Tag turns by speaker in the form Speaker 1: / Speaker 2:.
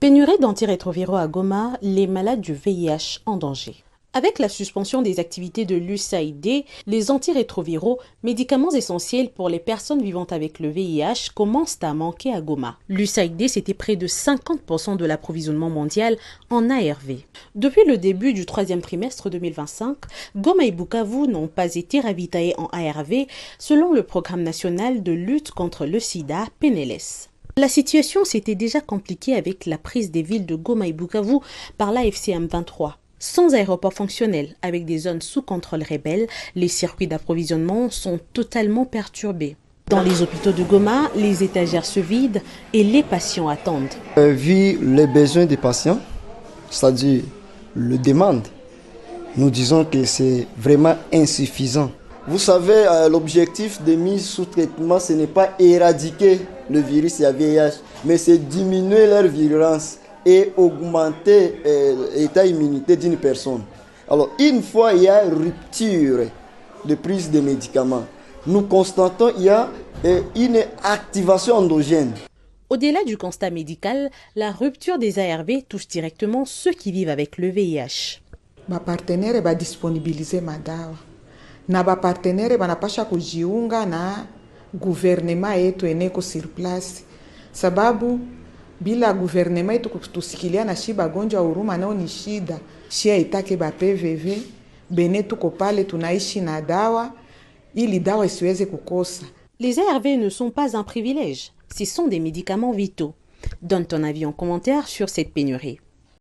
Speaker 1: Pénurie d'antirétroviraux à Goma, les malades du VIH en danger. Avec la suspension des activités de l'USAID, les antirétroviraux, médicaments essentiels pour les personnes vivant avec le VIH, commencent à manquer à Goma. L'USAID, c'était près de 50% de l'approvisionnement mondial en ARV. Depuis le début du troisième trimestre 2025, Goma et Bukavu n'ont pas été ravitaillés en ARV selon le Programme national de lutte contre le sida, PNLS. La situation s'était déjà compliquée avec la prise des villes de Goma et Bukavu par l'AFC M23. Sans aéroport fonctionnel, avec des zones sous contrôle rebelle, les circuits d'approvisionnement sont totalement perturbés. Dans les hôpitaux de Goma, les étagères se vident et les patients attendent.
Speaker 2: Vu les besoins des patients, c'est-à-dire le demande, nous disons que c'est vraiment insuffisant. Vous savez, l'objectif de mise sous traitement, ce n'est pas éradiquer le virus et la VIH, mais c'est diminuer leur virulence et augmenter l'état immunité d'une personne. Alors, une fois il y a rupture de prise de médicaments, nous constatons qu'il y a une activation endogène.
Speaker 1: Au-delà du constat médical, la rupture des ARV touche directement ceux qui vivent avec le VIH.
Speaker 3: Ma partenaire va disponibiliser madawa. Na ba partenaire banapasha kujiunga na gouvernement yetu eneko sur place. Sababu bila gouvernement yetu kutusikilia na shi bagonjwa huruma nao ni shida. Shia itake ba PVV, bene tuko pale tunaishi na dawa ili dawa isiweze kukosa.
Speaker 1: Les ARV ne sont pas un privilège, ce sont des médicaments vitaux. Donne ton avis en commentaire sur cette pénurie.